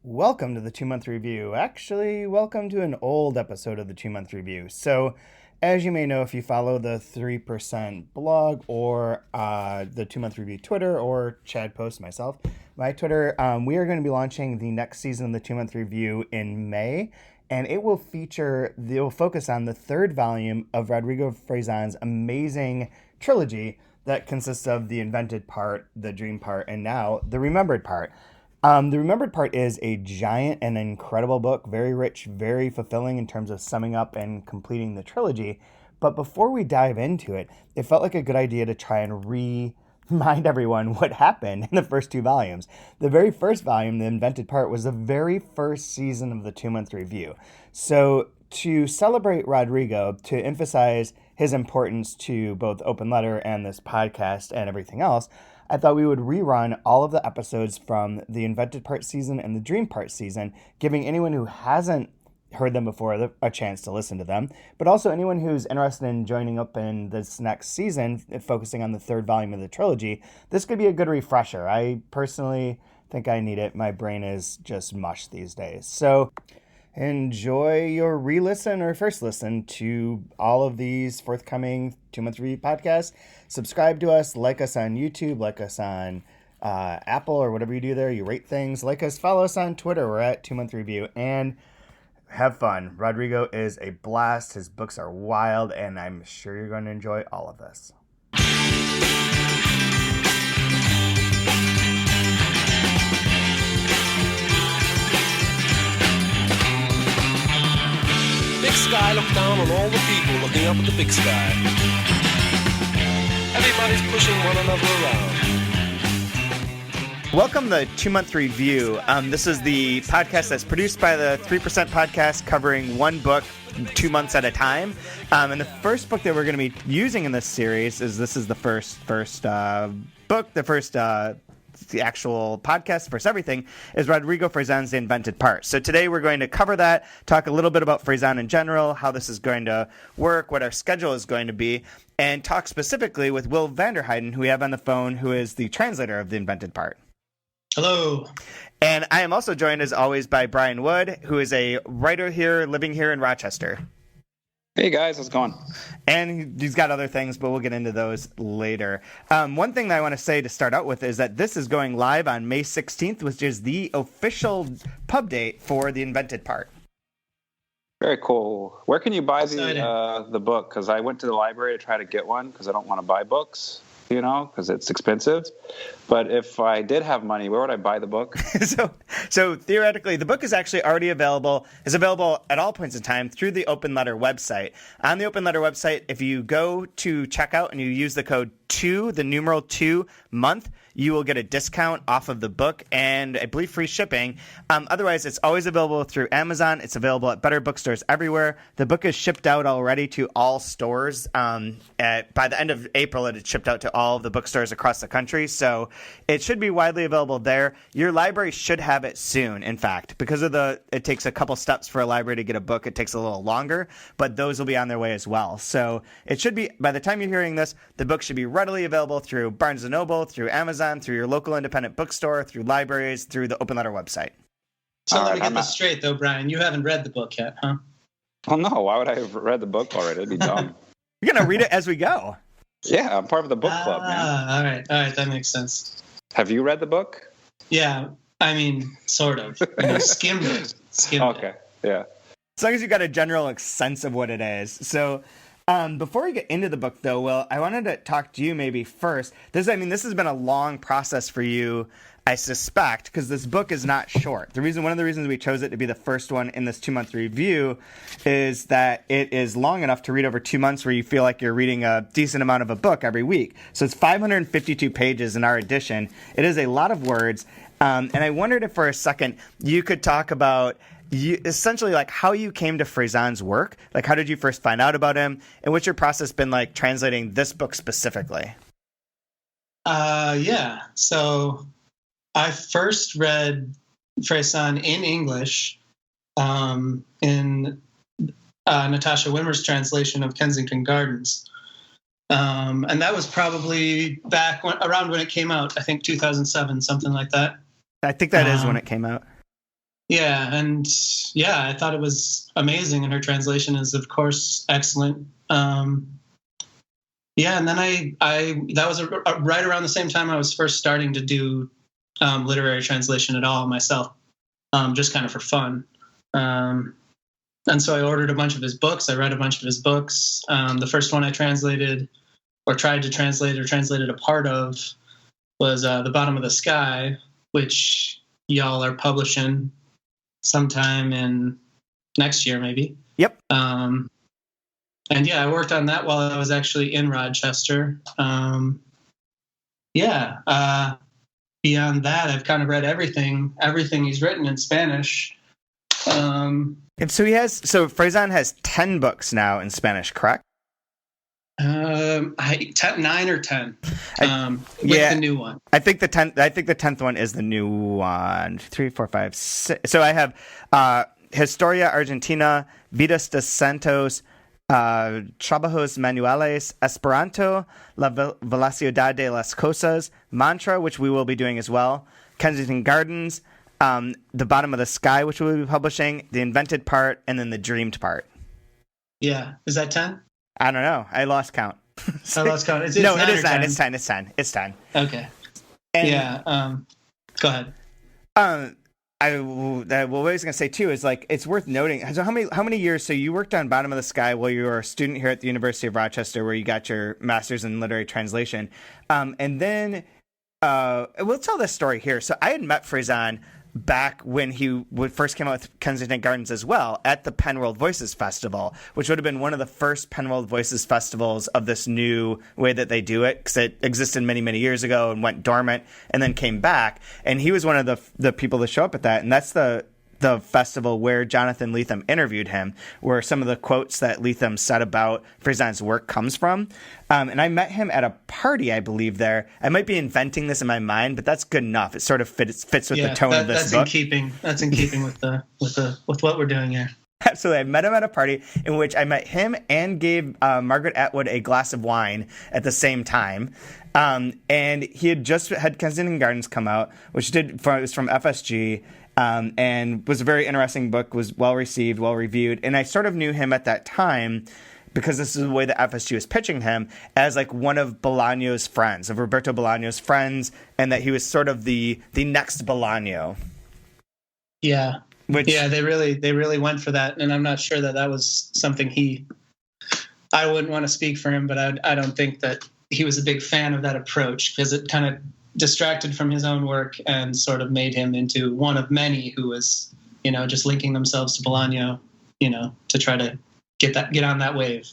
Welcome to the 2-month review. Actually, welcome to an old episode of the 2-month review. So, as you may know, if you follow the 3% blog or the 2-month review Twitter or Chad posts myself, my Twitter, we are going to be launching the next season of the 2-month review in May. And it will focus on the third volume of Rodrigo Fresán's amazing trilogy that consists of the invented part, the dream part, and now the remembered part. The Remembered Part is a giant and incredible book, very rich, very fulfilling in terms of summing up and completing the trilogy. But before we dive into it, it felt like a good idea to try and remind everyone what happened in the first two volumes. The very first volume, The Invented Part, was the very first season of the 2-month review. So to celebrate Rodrigo, to emphasize his importance to both Open Letter and this podcast and everything else, I thought we would rerun all of the episodes from the Invented Part season and the Dream Part season, giving anyone who hasn't heard them before a chance to listen to them, but also anyone who's interested in joining up in this next season, focusing on the third volume of the trilogy. This could be a good refresher. I personally think I need it. My brain is just mush these days. So enjoy your re-listen or first listen to all of these forthcoming 2-month review podcasts. Subscribe to us, like us on YouTube, like us on Apple or whatever you do there. You rate things, like us, follow us on Twitter. We're at 2-month review, and have fun. Rodrigo is a blast. His books are wild, and I'm sure you're going to enjoy all of this. Big sky look down on all the people looking up at the big sky. Everybody's pushing one another around. Welcome to the 2-month review. This is the podcast that's produced by the 3% podcast, covering one book 2 months at a time. And the first book that we're going to be using in this series is the first book, the actual podcast, first everything, is Rodrigo Fresán's The Invented Part. So today we're going to cover that, talk a little bit about Fresán in general, how this is going to work, what our schedule is going to be, and talk specifically with Will Vanderhyden, who we have on the phone, who is the translator of The Invented Part. Hello. And I am also joined, as always, by Brian Wood, who is a writer here, living here in Rochester. Hey guys, how's it going? And he's got other things, but we'll get into those later. One thing that I want to say to start out with is that this is going live on May 16th, which is the official pub date for The Invented Part. Very cool. Where can you buy the book? Because I went to the library to try to get one because I don't want to buy books, because it's expensive. But if I did have money, where would I buy the book? So theoretically, the book is actually already available. It's available at all points in time through the Open Letter website. On the Open Letter website, if you go to checkout and you use the code 2, the numeral 2 month, you will get a discount off of the book and I believe free shipping. Otherwise, it's always available through Amazon. It's available at better bookstores everywhere. The book is shipped out already to all stores. By the end of April, it shipped out to all of the bookstores across the country. So it should be widely available there. Your library should have it soon, in fact. Because it takes a couple steps for a library to get a book. It takes a little longer, but those will be on their way as well. So it should be, by the time you're hearing this, the book should be readily available through Barnes & Noble, through Amazon, through your local independent bookstore, through libraries, through the Open Letter website. So let me get this straight, though, Brian. You haven't read the book yet, huh? Oh, no. Why would I have read the book already? It'd be dumb. You're going to read it as we go. Yeah, I'm part of the book club, man. All right. That makes sense. Have you read the book? Yeah, I mean, sort of. Skimmed it. Okay, yeah. As long as you got a general sense of what it is. So before we get into the book, though, Will, I wanted to talk to you maybe first. This has been a long process for you, I suspect, because this book is not short. One of the reasons we chose it to be the first one in this 2-month review is that it is long enough to read over 2 months where you feel like you're reading a decent amount of a book every week. So it's 552 pages in our edition. It is a lot of words. And I wondered if for a second you could talk about essentially like how you came to Fresán's work. Like, how did you first find out about him? And what's your process been like translating this book specifically? Yeah. So I first read Fresán in English in Natasha Wimmer's translation of Kensington Gardens. And that was probably around when it came out, I think 2007, something like that. I think that is when it came out. Yeah, and yeah, I thought it was amazing, and her translation is, of course, excellent. Yeah, and then I that was right around the same time I was first starting to do literary translation at all myself, just kind of for fun. And so I ordered a bunch of his books. I read a bunch of his books. The first one I translated, or tried to translate, or translated a part of, was The Bottom of the Sky, which y'all are publishing sometime in next year, maybe. Yep. And yeah, I worked on that while I was actually in Rochester. Beyond that, I've kind of read everything he's written in Spanish. And so Fresán has 10 books now in Spanish, correct? 9 or 10. With the new one. I think the 10th one is the new one. 3, 4, 5, 6. So I have Historia Argentina, Vidas de Santos, Trabajos Manuales, Esperanto, La Velocidad de las Cosas, Mantra, which we will be doing as well, Kensington Gardens, The Bottom of the Sky, which we will be publishing, The Invented Part, and then The Dreamed Part. Yeah. Is that 10? I don't know. I lost count. I lost count. No, it is 9. It's 10. It's 10. Okay. And, go ahead. What I was going to say too is, like, it's worth noting. So how many years? So you worked on Bottom of the Sky while you were a student here at the University of Rochester, where you got your master's in literary translation, and then we'll tell this story here. So I had met Fresán back when he first came out with Kensington Gardens as well, at the Penn World Voices Festival, which would have been one of the first Penn World Voices festivals of this new way that they do it, because it existed many, many years ago and went dormant and then came back. And he was one of the people to show up at that. And that's the festival where Jonathan Lethem interviewed him, where some of the quotes that Lethem said about Fresán's work comes from. And I met him at a party, I believe, there. I might be inventing this in my mind, but that's good enough. It sort of fits with the tone of this book. That's in keeping with what we're doing here. Absolutely. I met him at a party in which I met him and gave Margaret Atwood a glass of wine at the same time. And he had just had Kensington Gardens come out, which was from FSG. And was a very interesting book, was well received, well reviewed. And I sort of knew him at that time because this is the way that FSG was pitching him, as like one of Bolaño's friends, of Roberto Bolaño's friends, and that he was sort of the next Bolaño. Yeah. They really went for that. And I'm not sure that was something I wouldn't want to speak for him, but I don't think that he was a big fan of that approach, because it kind of distracted from his own work and sort of made him into one of many who was, just linking themselves to Bolaño, to try to get on that wave.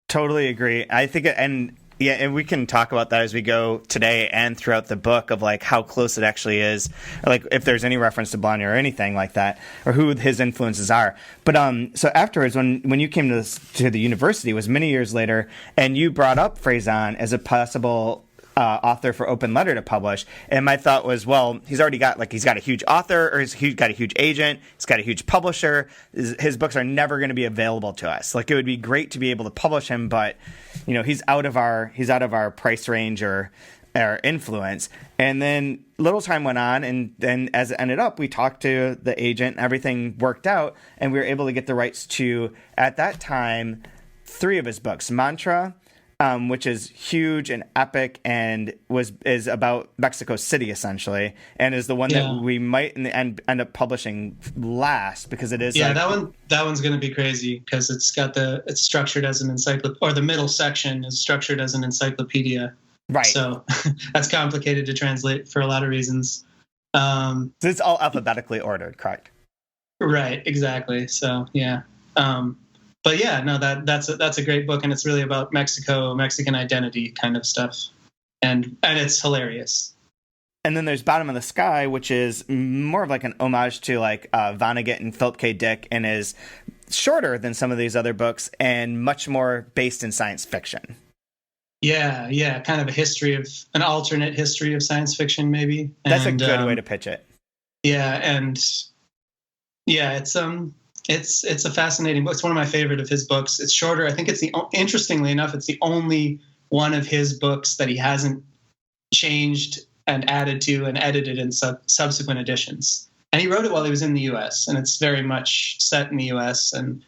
Totally agree. I think, and we can talk about that as we go today and throughout the book, of like how close it actually is, or like if there's any reference to Bolaño or anything like that, or who his influences are. But so afterwards, when you came to the university, it was many years later, and you brought up Fresán as a possible author for Open Letter to publish, and my thought was, well, he's got a huge author, or he's got a huge agent, he's got a huge publisher. His books are never going to be available to us. Like, it would be great to be able to publish him, but he's out of our price range or influence. And then little time went on, and then as it ended up, we talked to the agent, everything worked out, and we were able to get the rights to, at that time, 3 of his books. Mantra, which is huge and epic, and is about Mexico City essentially, and is the one that we might in the end up publishing last, because it is. Yeah, that one's going to be crazy, because it's structured as an encyclopedia, or the middle section is structured as an encyclopedia. Right. So that's complicated to translate for a lot of reasons. So it's all alphabetically ordered, correct? Right. Exactly. So yeah. But yeah, no, that's a great book, and it's really about Mexican identity kind of stuff, and it's hilarious. And then there's Bottom of the Sky, which is more of like an homage to like Vonnegut and Philip K. Dick, and is shorter than some of these other books and much more based in science fiction. Yeah, kind of an alternate history of science fiction, maybe. That's a good way to pitch it. Yeah, and yeah, it's a fascinating book. It's one of my favorite of his books. It's shorter. I think interestingly enough, it's the only one of his books that he hasn't changed and added to and edited in subsequent editions. and he wrote it while he was in the U.S. and it's very much set in the U.S. and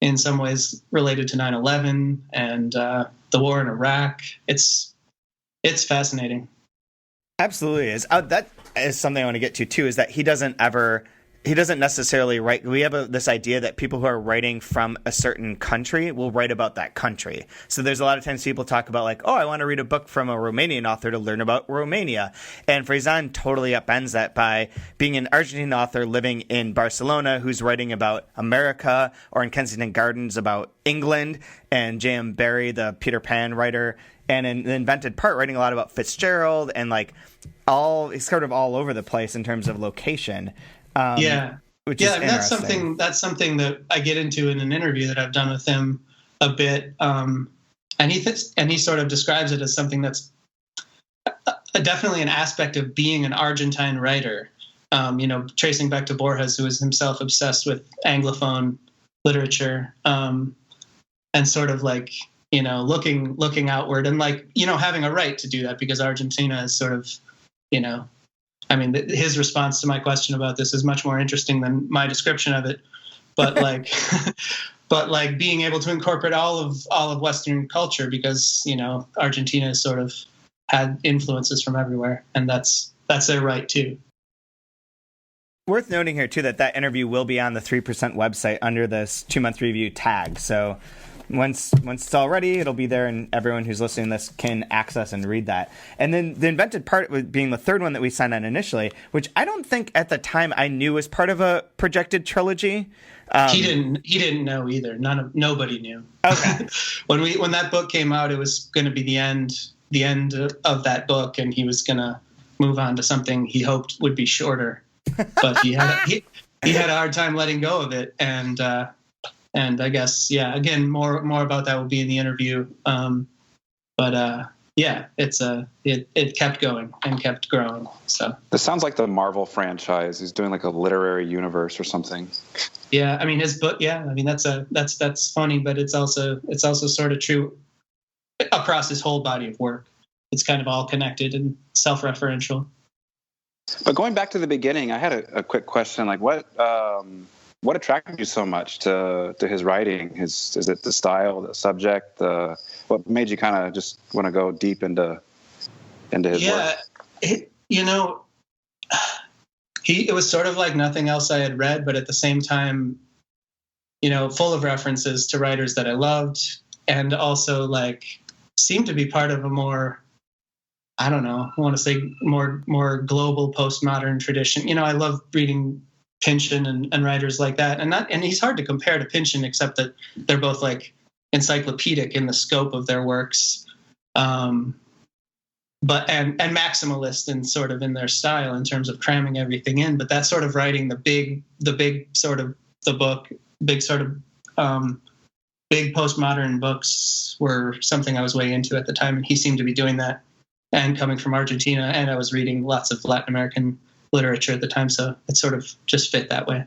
in some ways related to 9/11 and the war in Iraq. It's fascinating. Absolutely is. That is something I want to get to too. Is that he doesn't necessarily write. We have this idea that people who are writing from a certain country will write about that country. So there's a lot of times people talk about like, oh, I want to read a book from a Romanian author to learn about Romania. And Fresán totally upends that by being an Argentine author living in Barcelona who's writing about America, or in Kensington Gardens about England, and J.M. Barrie, the Peter Pan writer, and in The Invented Part writing a lot about Fitzgerald, and like he's sort of all over the place in terms of location. Which is that's something that I get into in an interview that I've done with him a bit, and he sort of describes it as something that's definitely an aspect of being an Argentine writer. Tracing back to Borges, who was himself obsessed with Anglophone literature, and sort of like looking outward and like having a right to do that because Argentina is sort of his response to my question about this is much more interesting than my description of it. But like, being able to incorporate all of Western culture because, Argentina has sort of had influences from everywhere, and that's their right too. Worth noting here too that interview will be on the 3% website under this 2-month review tag. So once it's all ready, it'll be there, and everyone who's listening to this can access and read that. And then The Invented Part being the third one that we signed on initially, which I don't think at the time I knew was part of a projected trilogy. He didn't know either. Nobody knew. Okay. when that book came out, it was going to be the end of that book, and he was going to move on to something he hoped would be shorter. But he had a hard time letting go of it, and I guess, again, more about that will be in the interview. It kept going and kept growing. So this sounds like the Marvel franchise. He's doing like a literary universe or something. Yeah, his book. Yeah, that's funny, but it's also sort of true across his whole body of work. It's kind of all connected and self-referential. But going back to the beginning, I had a quick question. Like, what attracted you so much to his writing? Is it the style, the subject? What made you kind of just want to go deep into his work? It was sort of like nothing else I had read, but at the same time, full of references to writers that I loved, and also like seemed to be part of a more, I don't know, I want to say more global postmodern tradition. I love reading Pynchon and writers like that, and he's hard to compare to Pynchon, except that they're both like encyclopedic in the scope of their works, but maximalist and sort of in their style in terms of cramming everything in. But that sort of writing, the big sort of the book, big sort of big postmodern books were something I was way into at the time, and he seemed to be doing that. And coming from Argentina, and I was reading lots of Latin American literature at the time, so it sort of just fit that way.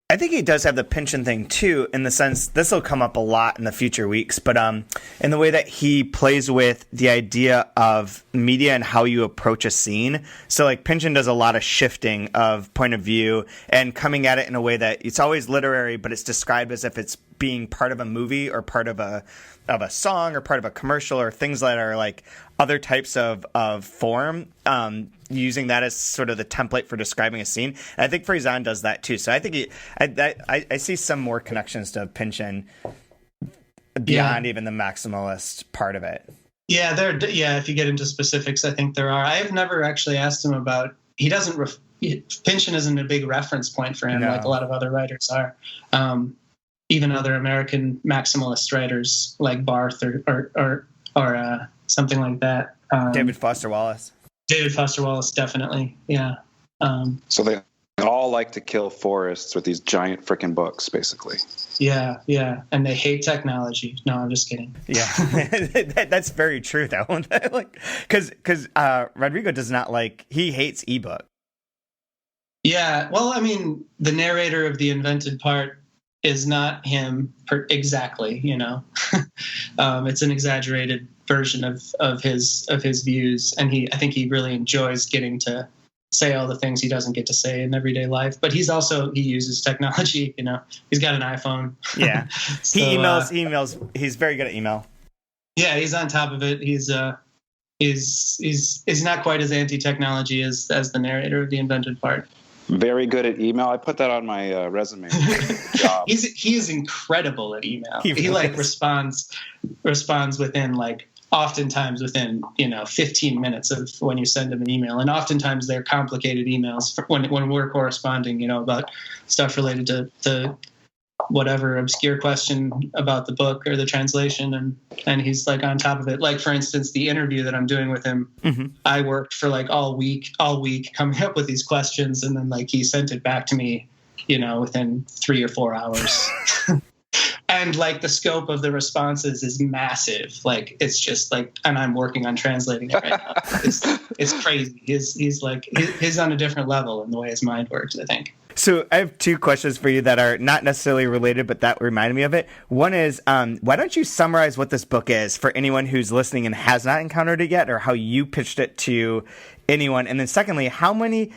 I think he does have the Pynchon thing too, in the sense this will come up a lot in the future weeks, but in the way that he plays with the idea of media and how you approach a scene. So like Pynchon does a lot of shifting of point of view and coming at it in a way that it's always literary, but it's described as if it's being part of a movie or part of a song or part of a commercial or things that are like other types of form, using that as sort of the template for describing a scene. And I think Fresán does that too. So I think I see some more connections to Pynchon beyond even the maximalist part of it. Yeah, if you get into specifics, I think there are. I have never actually asked him about, Pynchon isn't a big reference point for him, like a lot of other writers are. Even other American maximalist writers like Barth or something like that. David Foster Wallace. David Foster Wallace, definitely. Yeah. So they all like to kill forests with these giant freaking books, basically. Yeah. And they hate technology. No, I'm just kidding. Yeah. That's very true, though. Because Rodrigo does not he hates ebook. Yeah. Well, the narrator of The Invented Part is not him exactly, it's an exaggerated version of his views, and I think he really enjoys getting to say all the things he doesn't get to say in everyday life. But he uses technology. He's got an iPhone. Yeah, So, he emails. He's very good at email. Yeah, he's on top of it. He's not quite as anti-technology as the narrator of The Invented Part. Very good at email. I put that on my resume. Job. He is incredible at email. He responds within oftentimes within 15 minutes of when you send him an email, and oftentimes they're complicated emails when we're corresponding about stuff related to whatever obscure question about the book or the translation, and he's on top of it. Like, for instance, the interview that I'm doing with him, mm-hmm. I worked for all week coming up with these questions, and then he sent it back to me within 3 or 4 hours. And the scope of the responses is massive. It's just and I'm working on translating it right now. It's crazy. He's on a different level in the way his mind works, I think. So I have 2 questions for you that are not necessarily related, but that reminded me of it. One is, why don't you summarize what this book is for anyone who's listening and has not encountered it yet, or how you pitched it to anyone? And then secondly, how many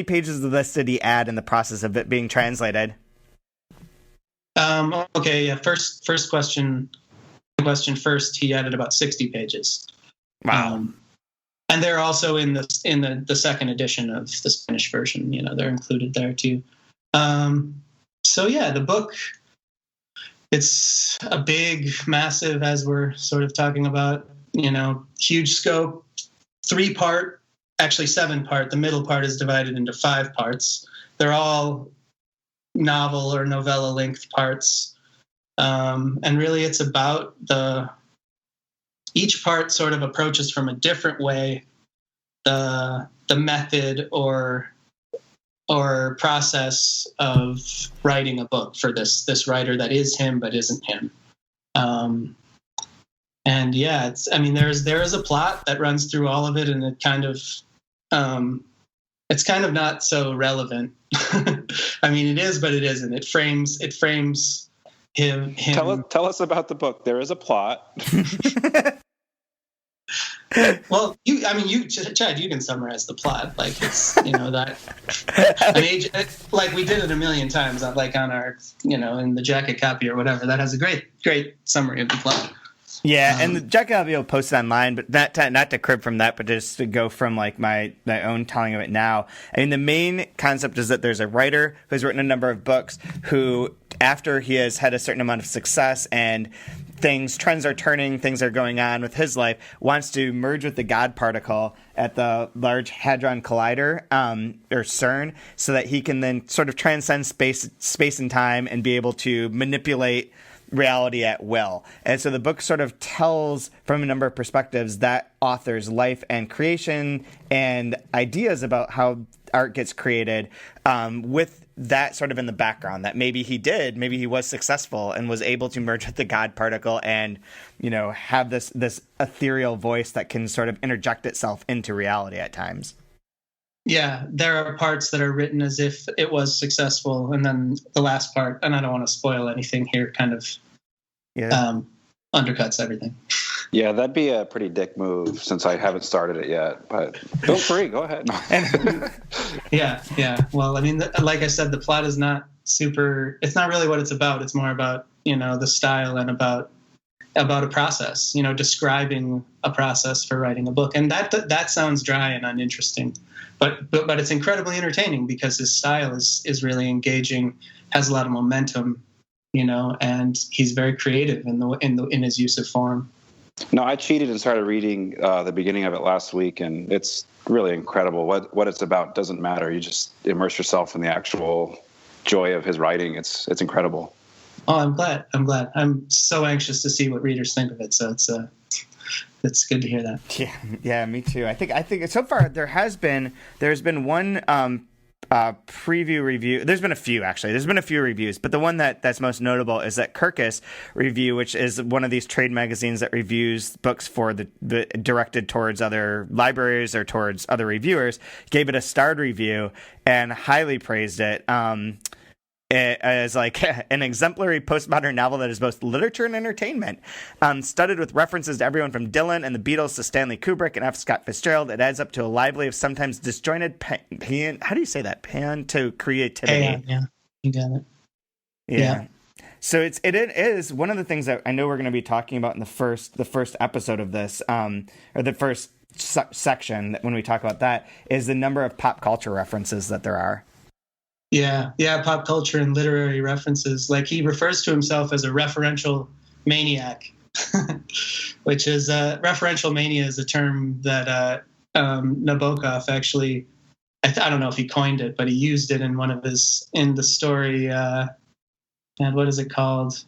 pages of this did he add in the process of it being translated? Okay. Yeah. First question first. He added about 60 pages. Wow. And they're also in the second edition of the Spanish version. They're included there too. So yeah, the book, it's a big, massive, as we're sort of talking about, huge scope, 3-part, actually 7-part. The middle part is divided into 5 parts. They're all novel or novella length parts. And really it's about each part sort of approaches from a different way the method or process of writing a book for this writer that is him but isn't him. And yeah, there is a plot that runs through all of it, and it kind of it's kind of not so relevant. It is, but it isn't. It frames him. Tell us about the book. There is a plot. Well, Chad, you can summarize the plot. It's that. We did it a million times. On our in the jacket copy or whatever. That has a great summary of the plot. Yeah, and the jacket copy will post it online, but not to crib from that, but just to go from my own telling of it now. The main concept is that there's a writer who's written a number of books who, after he has had a certain amount of success and trends are turning, things are going on with his life, wants to merge with the God particle at the Large Hadron Collider, or CERN, so that he can then sort of transcend space and time and be able to manipulate reality at will. And so the book sort of tells from a number of perspectives that author's life and creation and ideas about how art gets created, with that sort of in the background, that maybe he was successful and was able to merge with the God particle and, have this ethereal voice that can sort of interject itself into reality at times. Yeah, there are parts that are written as if it was successful, and then the last part, and I don't want to spoil anything here, kind of undercuts everything. Yeah, that'd be a pretty dick move since I haven't started it yet, but feel free, go ahead. Yeah. Well, like I said, the plot is not it's not really what it's about. It's more about, the style and about a process, describing a process for writing a book. And that sounds dry and uninteresting, but it's incredibly entertaining because his style is really engaging, has a lot of momentum, and he's very creative in his use of form. No, I cheated and started reading the beginning of it last week, and it's really incredible. What it's about doesn't matter. You just immerse yourself in the actual joy of his writing. It's incredible. Oh, I'm glad. I'm so anxious to see what readers think of it. So it's good to hear that. Yeah, me too. I think so far there's been one preview review. There's been a few, actually. There's been a few reviews, but the one that's most notable is that Kirkus Review, which is one of these trade magazines that reviews books for the directed towards other libraries or towards other reviewers, gave it a starred review and highly praised it. as like an exemplary postmodern novel that is both literature and entertainment. Studded with references to everyone from Dylan and the Beatles to Stanley Kubrick and F. Scott Fitzgerald, it adds up to a lively, if sometimes disjointed how do you say that? Pan to creativity. Yeah, you got it. Yeah. So it is one of the things that I know we're going to be talking about in the first episode of this, or the first section when we talk about that, is the number of pop culture references that there are. Yeah, pop culture and literary references. Like, he refers to himself as a referential maniac, which is referential mania is a term that Nabokov actually, I don't know if he coined it, but he used it in in the story. And what is it called?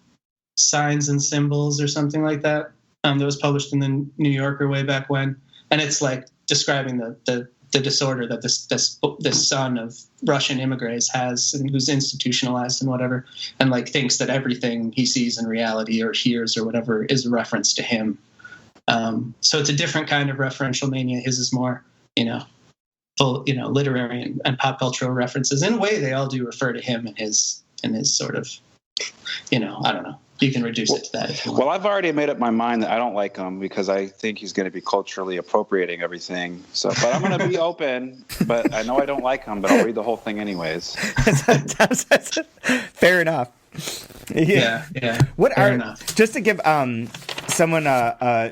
Signs and Symbols or something like that. That was published in the New Yorker way back when, and it's like describing the disorder that this son of Russian immigrants has, and who's institutionalized and whatever, and like thinks that everything he sees in reality or hears or whatever is a reference to him. So it's a different kind of referential mania. His is more, full, literary and pop cultural references. In a way, they all do refer to him and his sort of, I don't know. You can reduce it to that if you want. Well, I've already made up my mind that I don't like him because I think he's going to be culturally appropriating everything. So, but I'm going to be open. But I know I don't like him, but I'll read the whole thing anyways. Fair enough. Yeah. Fair enough. Just to give someone,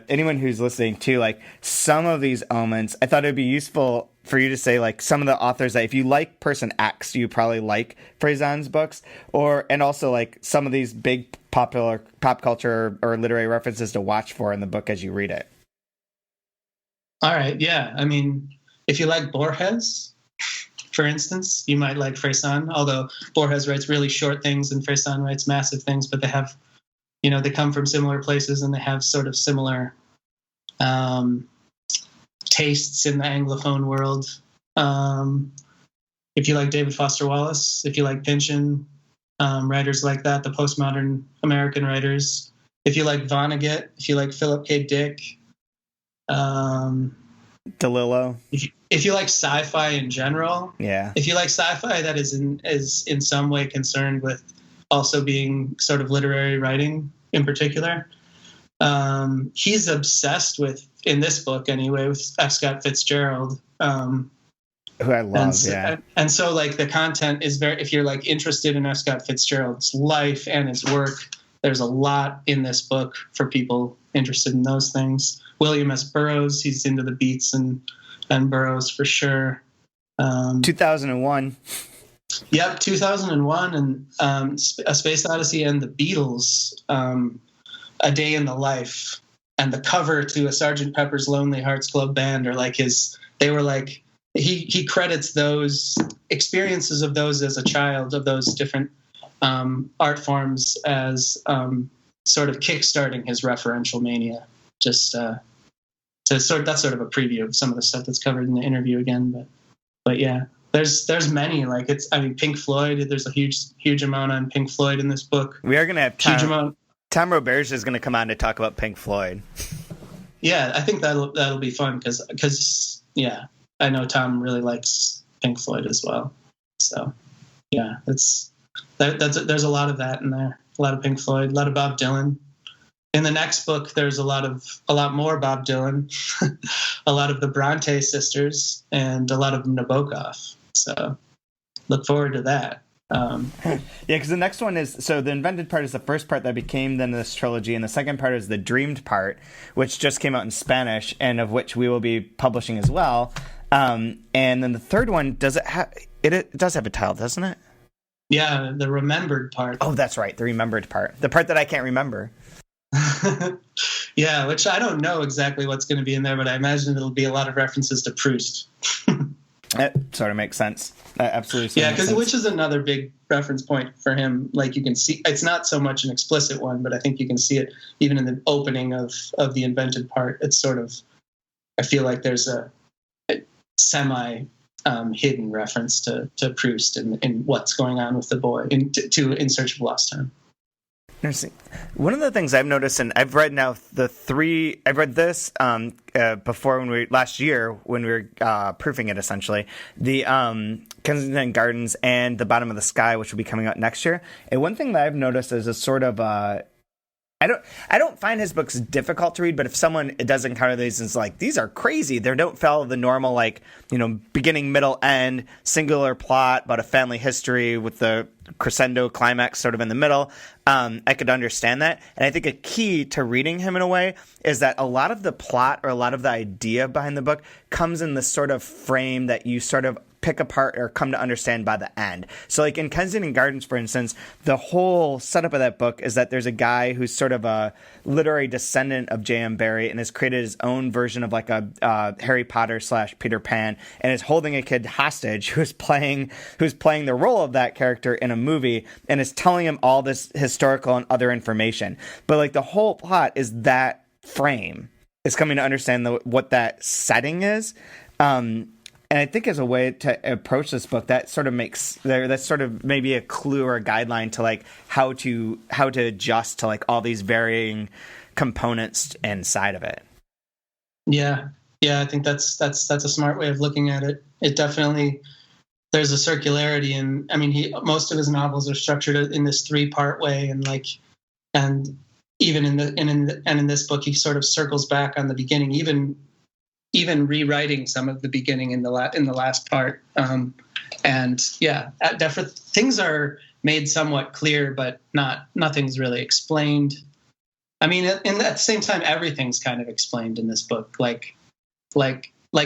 anyone who's listening to, like, some of these elements, I thought it'd be useful for you to say, like, some of the authors that if you like person X, you probably like Fresán's books, and also like some of these big popular pop culture or literary references to watch for in the book as you read it. All right. Yeah. I mean, if you like Borges, for instance, you might like Fresán, although Borges writes really short things and Fresán writes massive things, but they have, they come from similar places and they have sort of similar tastes in the Anglophone world. If you like David Foster Wallace, if you like Pynchon, writers like that, the postmodern American writers. If you like Vonnegut, if you like Philip K. Dick, DeLillo. If you like sci-fi in general, if you like sci-fi that is in some way concerned with also being sort of literary writing in particular, he's obsessed with, in this book anyway, with F. Scott Fitzgerald, who I love. And so like the content is if you're like interested in F. Scott Fitzgerald's life and his work, there's a lot in this book for people interested in those things. William S. Burroughs, he's into the Beats and Burroughs for sure. 2001. Yep, 2001 and A Space Odyssey and the Beatles, A Day in the Life, and the cover to a Sgt. Pepper's Lonely Hearts Club Band are like he credits those experiences of those as a child, of those different art forms as sort of kickstarting his referential mania. Just that's sort of a preview of some of the stuff that's covered in the interview again. But yeah, there's many, like Pink Floyd. There's a huge amount on Pink Floyd in this book. We are going to have Tom Roberge is going to come on to talk about Pink Floyd. Yeah, I think that'll be fun because I know Tom really likes Pink Floyd as well. So yeah, there's a lot of that in there. A lot of Pink Floyd, a lot of Bob Dylan. In the next book, there's a lot more Bob Dylan, a lot of the Bronte sisters, and a lot of Nabokov. So look forward to that. Because the next one is, so the invented part is the first part that became then this trilogy, and the second part is the dreamed part, which just came out in Spanish, and of which we will be publishing as well. And then the third one, it does have a title, doesn't it? Yeah, the remembered part. Oh, that's right, the remembered part. The part that I can't remember. Yeah, which I don't know exactly what's going to be in there, but I imagine it'll be a lot of references to Proust. That sort of makes sense. Absolutely. Yeah, which is another big reference point for him. Like, you can see, it's not so much an explicit one, but I think you can see it even in the opening of the invented part. It's sort of, I feel like there's a semi hidden reference to Proust and what's going on with the boy in Search of Lost Time. Interesting. One of the things I've noticed, and I've read now I've read this before last year when we were proofing it, essentially, the Kensington Gardens and The Bottom of the Sky, which will be coming out next year. And one thing that I've noticed is a sort of I don't find his books difficult to read, but if someone does encounter these and is like, these are crazy, they don't follow the normal, like, beginning, middle, end, singular plot about a family history with the crescendo climax sort of in the middle, I could understand that. And I think a key to reading him in a way is that a lot of the plot or a lot of the idea behind the book comes in this sort of frame that you sort of pick apart or come to understand by the end. So like in Kensington Gardens, for instance, the whole setup of that book is that there's a guy who's sort of a literary descendant of J.M. Barrie and has created his own version of like a Harry Potter / Peter Pan, and is holding a kid hostage who's playing the role of that character in a movie and is telling him all this historical and other information. But like the whole plot is that frame is coming to understand what that setting is. And I think as a way to approach this book, that sort of that's sort of maybe a clue or a guideline to like how to adjust to like all these varying components inside of it. Yeah. I think that's a smart way of looking at it. It definitely, there's a circularity, and I mean, most of his novels are structured in this 3-part way, and even in this book, he sort of circles back on the beginning, even rewriting some of the beginning in the last part. And yeah, definitely things are made somewhat clear, but nothing's really explained. I mean, at the same time, everything's kind of explained in this book. Like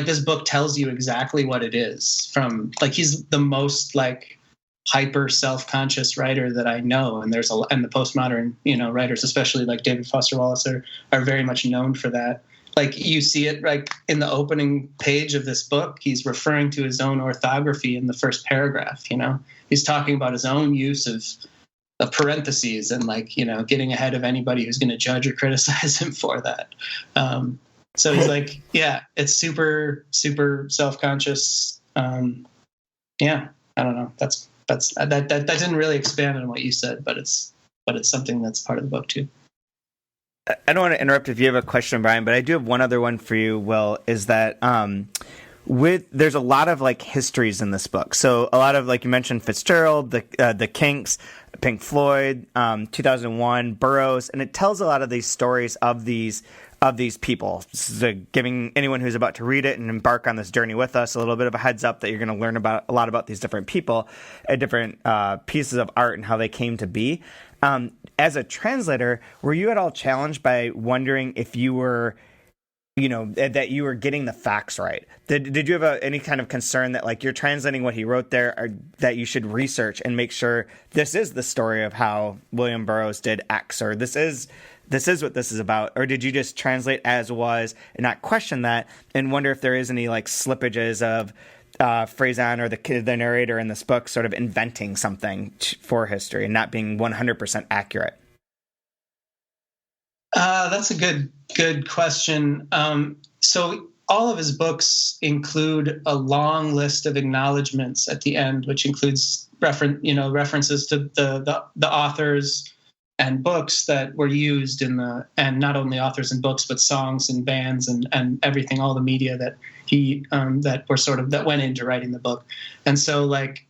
this book tells you exactly what it is. From like, he's the most like hyper self-conscious writer that I know, and and the postmodern writers, especially like David Foster Wallace, are very much known for that. Like you see it like in the opening page of this book, he's referring to his own orthography in the first paragraph. He's talking about his own use of parentheses and like, getting ahead of anybody who's going to judge or criticize him for that. So he's like, yeah, it's super, super self-conscious. Yeah, I don't know. That didn't really expand on what you said, but it's something that's part of the book too. I don't want to interrupt if you have a question, Brian, but I do have one other one for you, Will, is that there's a lot of like histories in this book. So a lot of, like you mentioned, Fitzgerald, the Kinks, Pink Floyd, 2001, Burroughs, and it tells a lot of these stories of these people. So giving anyone who's about to read it and embark on this journey with us a little bit of a heads up that you're going to learn about a lot about these different people, different pieces of art and how they came to be. As a translator, were you at all challenged by wondering if you were, that you were getting the facts right? Did you have any kind of concern that like you're translating what he wrote there, or that you should research and make sure this is the story of how William Burroughs did X, or this is what this is about? Or did you just translate as was and not question that and wonder if there is any like slippages of Fresán or the narrator in this book sort of inventing something for history and not being 100% accurate? That's a good question. So all of his books include a long list of acknowledgments at the end, which includes references to the authors and books that were used and not only authors and books, but songs and bands and everything, all the media that that went into writing the book. And so like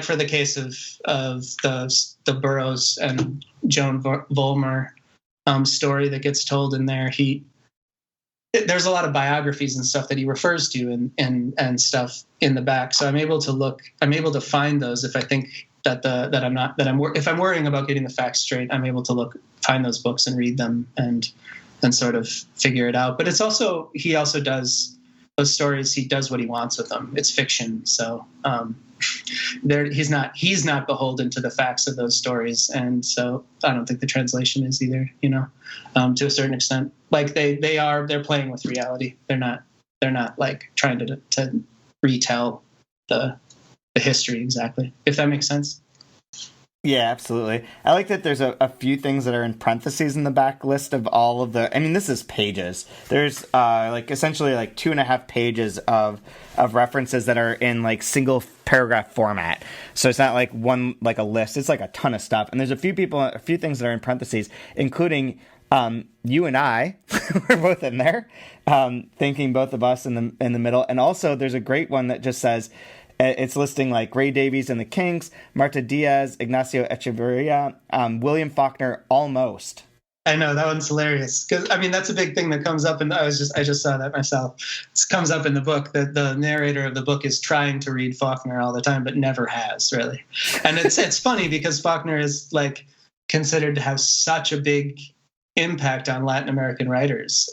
for the case of the Burroughs and Joan Vollmer story that gets told in there, there's a lot of biographies and stuff that he refers to and stuff in the back. So I'm able to find those if I think if I'm worrying about getting the facts straight, I'm able to find those books and read them and sort of figure it out. But he also does those stories. He does what he wants with them. It's fiction. So, he's not beholden to the facts of those stories. And so I don't think the translation is either, to a certain extent, like they're playing with reality. They're not like trying to retell the history exactly, if that makes sense. Yeah, absolutely. I like that there's a few things that are in parentheses in the back list of all of this is pages. There's essentially like 2.5 pages of references that are in like single paragraph format. So it's not like one, like a list. It's like a ton of stuff. And there's a few things that are in parentheses, including you and I. We're both in there, thinking both of us in the middle. And also there's a great one that just says, it's listing like Ray Davies and the Kinks, Marta Diaz, Ignacio Echeverria, William Faulkner, almost. I know, that one's hilarious, because I mean that's a big thing that comes up, and I just saw that myself. It comes up in the book that the narrator of the book is trying to read Faulkner all the time, but never has really. And it's funny because Faulkner is like considered to have such a big impact on Latin American writers,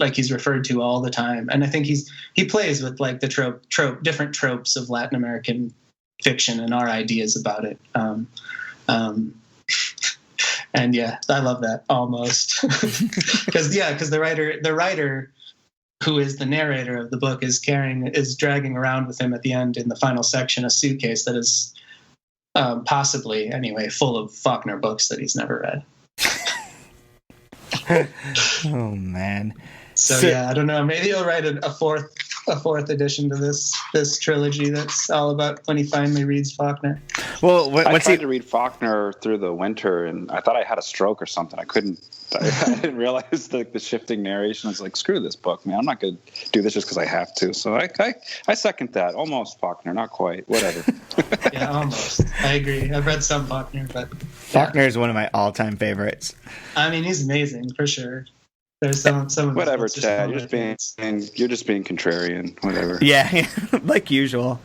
like he's referred to all the time, and I think he plays with like the different tropes of Latin American fiction and our ideas about it. And yeah, I love that almost because the writer who is the narrator of the book is dragging around with him at the end in the final section a suitcase that is possibly anyway full of Faulkner books that he's never read. Oh man. So yeah, I don't know. Maybe he'll write a fourth edition to this trilogy that's all about when he finally reads Faulkner. Well, I tried to read Faulkner through the winter, and I thought I had a stroke or something. I didn't realize the shifting narration. I was like, screw this book, man. I'm not going to do this just because I have to. So I second that. Almost Faulkner, not quite. Whatever. Yeah, almost. I agree. I've read some Faulkner, but Faulkner is one of my all-time favorites. I mean, he's amazing for sure. There's some whatever, Chad. You're just being contrarian. Whatever. Yeah, like usual.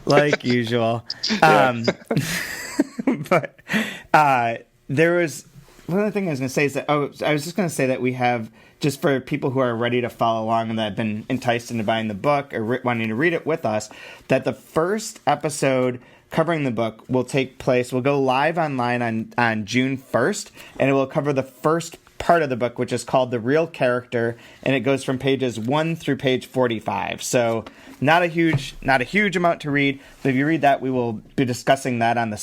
Like usual. But there was one other thing I was going to say is that I was just going to say that we have, just for people who are ready to follow along and that have been enticed into buying the book or wanting to read it with us, that the first episode covering the book will take place. We'll go live online on June 1st, and it will cover the first part of the book, which is called The Real Character, and it goes from pages 1 through page 45. So not a huge amount to read, but if you read that, we will be discussing that on the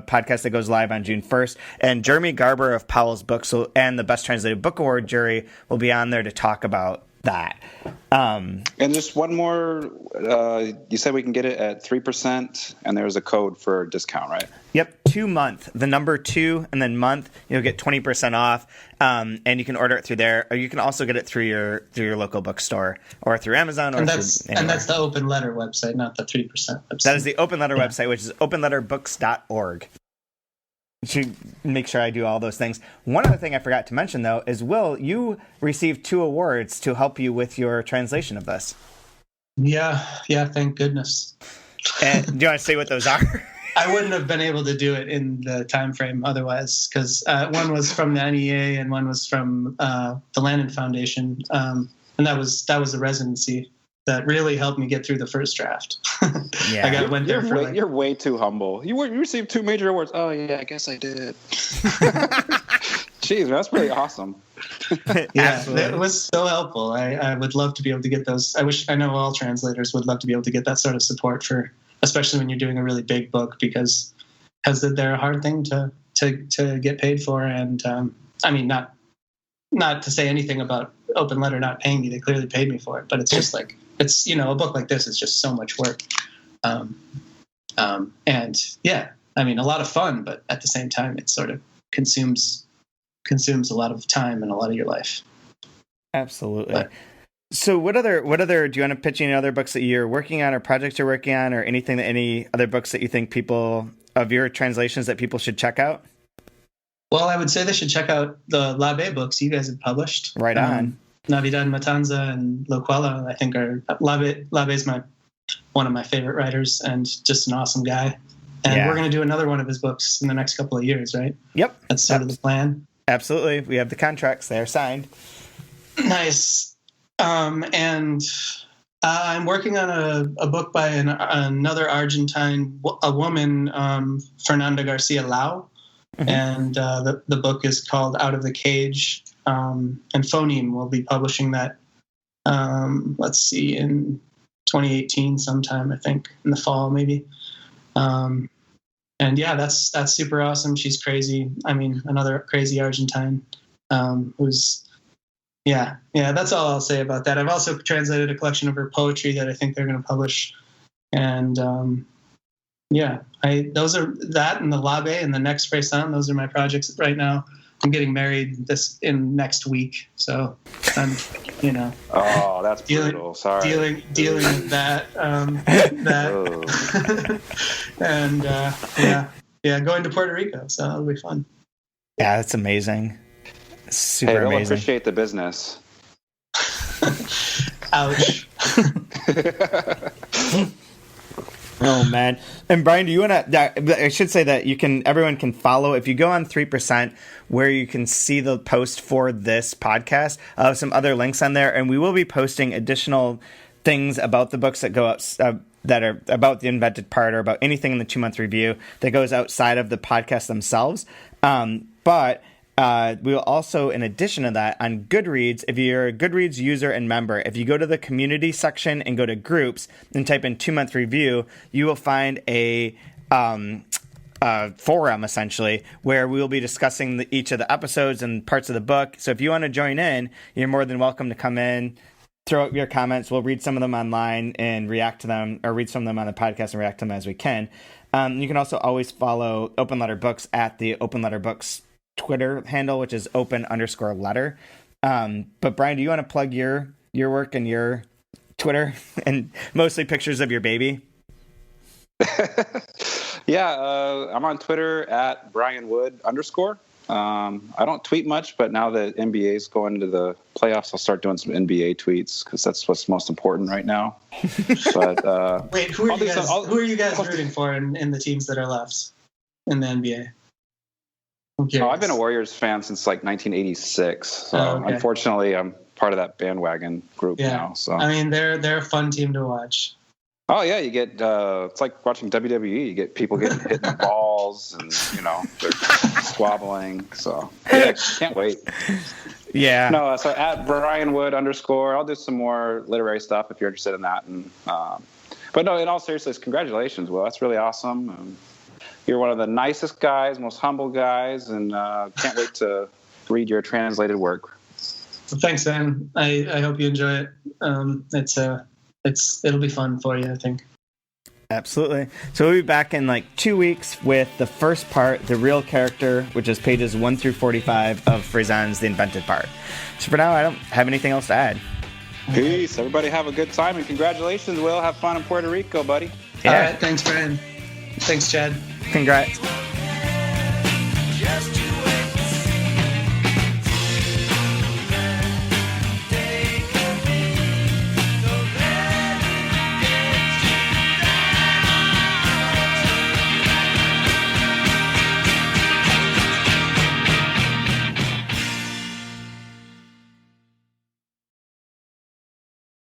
podcast that goes live on June 1st. And Jeremy Garber of Powell's Books and the Best Translated Book Award jury will be on there to talk about that. And just one more, you said we can get it at 3%, and there's a code for discount, right? Yep, 2 month. The number 2 and then month, you'll get 20% off, and you can order it through there, or you can also get it through your local bookstore or through Amazon. And that's the Open Letter website, not the 3% website. That is the Open Letter website, which is openletterbooks.org. Should make sure I do all those things. One other thing I forgot to mention, though, is, Will, you received 2 awards to help you with your translation of this. Yeah, thank goodness. And do you want to say what those are? I wouldn't have been able to do it in the time frame otherwise, because one was from the NEA and one was from the Landon Foundation, and that was a residency that really helped me get through the first draft. Yeah, you're way too humble. You received 2 major awards. Oh yeah, I guess I did. Jeez, that's really awesome. Yeah, it was so helpful. I would love to be able to get those. I know all translators would love to be able to get that sort of support for, especially when you're doing a really big book, because they're a hard thing to get paid for. And I mean, not to say anything about Open Letter not paying me. They clearly paid me for it, but it's just like, it's, a book like this is just so much work. And yeah, I mean, a lot of fun, but at the same time, it sort of consumes a lot of time and a lot of your life. Absolutely. But, so what other, do you want to pitch any other books that you're working on or projects you're working on, or any other books that you think people of your translations that people should check out? Well, I would say they should check out the Labe books you guys have published. Right on. Navidad Matanza and Loquela, I think, are Labe's one of my favorite writers and just an awesome guy. And we're going to do another one of his books in the next couple of years, right? Yep. That's sort of the plan. Absolutely. We have the contracts. They are signed. Nice. And I'm working on a book by another Argentine, a woman, Fernanda Garcia Lau. Mm-hmm. And the book is called Out of the Cage. And Phoneme will be publishing that, in 2018 sometime, I think, in the fall maybe. And yeah, that's super awesome. She's crazy. I mean, another crazy Argentine who's, that's all I'll say about that. I've also translated a collection of her poetry that I think they're going to publish. And Yeah, those are that and the Labe and the next Fresan. Those are my projects right now. I'm getting married next week, so I'm, Oh, that's brutal. Sorry. Dealing with that. And going to Puerto Rico, so it'll be fun. Yeah, that's amazing. Super they'll amazing. Appreciate the business. Ouch. Oh man! And Brian, do you want to? I should say that everyone can follow if you go on 3%, where you can see the post for this podcast. Some other links on there, and we will be posting additional things about the books that go up that are about the invented part or about anything in the 2-month review that goes outside of the podcast themselves. But we will also, in addition to that, on Goodreads, if you're a Goodreads user and member, if you go to the community section and go to groups and type in 2-month review, you will find a forum, essentially, where we will be discussing each of the episodes and parts of the book. So if you want to join in, you're more than welcome to come in, throw out your comments. We'll read some of them online and react to them, or read some of them on the podcast and react to them as we can. You can also always follow Open Letter Books at the Open Letter Books Twitter handle, which is open_letter. But Brian, do you want to plug your work and your Twitter and mostly pictures of your baby? Yeah, I'm on Twitter at @BrianWood_. I don't tweet much, but now that NBA is going into the playoffs, I'll start doing some NBA tweets because that's what's most important right now. But wait, who are you guys rooting for in the teams that are left in the NBA? I've been a Warriors fan since like 1986. So Unfortunately, I'm part of that bandwagon group now. So I mean, they're a fun team to watch. Oh yeah, you get it's like watching WWE. You get people getting hit in the balls, and they're squabbling. So yeah, can't wait. Yeah. No, so at @BrianWood_. I'll do some more literary stuff if you're interested in that. And but no, in all seriousness, congratulations, Will. That's really awesome. You're one of the nicest guys, most humble guys, and can't wait to read your translated work. Well, thanks, man. I hope you enjoy it. It'll be fun for you, I think. Absolutely. So we'll be back in like 2 weeks with the first part, the real character, which is pages 1 through 45 of Fresán's The Invented Part. So for now, I don't have anything else to add. Peace. Everybody have a good time, and congratulations, Will. Have fun in Puerto Rico, buddy. Yeah. All right. Thanks, Brian. Thanks, Chad. Congrats.